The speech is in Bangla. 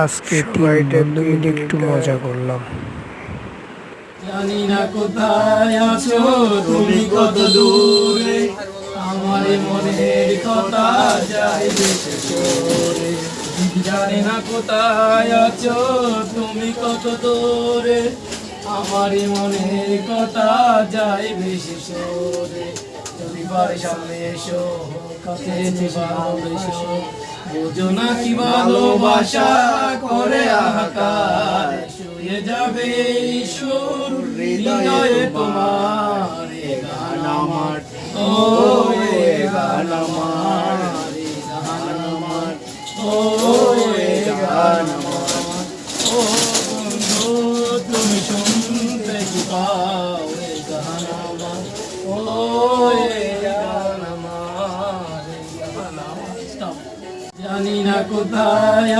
আজকে 3 বন্ধু মিলে একটু মজা করলাম। জানি না কোথায় আছো তুমি, কত দূরে আমার মনের কথা যায় বেশি সরে। জানি না কোথায় আছো তুমি, কত দূরে আমার মনের কথা যায় বেশি সরে। যদি পারে সামনে এসো, কাছে ভালোবেসো, বোঝো না কি ভালোবাসা করে হাহাকার। শুয়ে যাবে ঈশ্বর হৃদয়ে তোমার, এ গান আমার, ও এ গান আমার, এ গান আমার, ও এ গান আমার। ও বন্ধু তুমি শুনতে কি পাও, এ গান আমার, ও এ গান আমার, এ গান আমার। জানি না কোথায়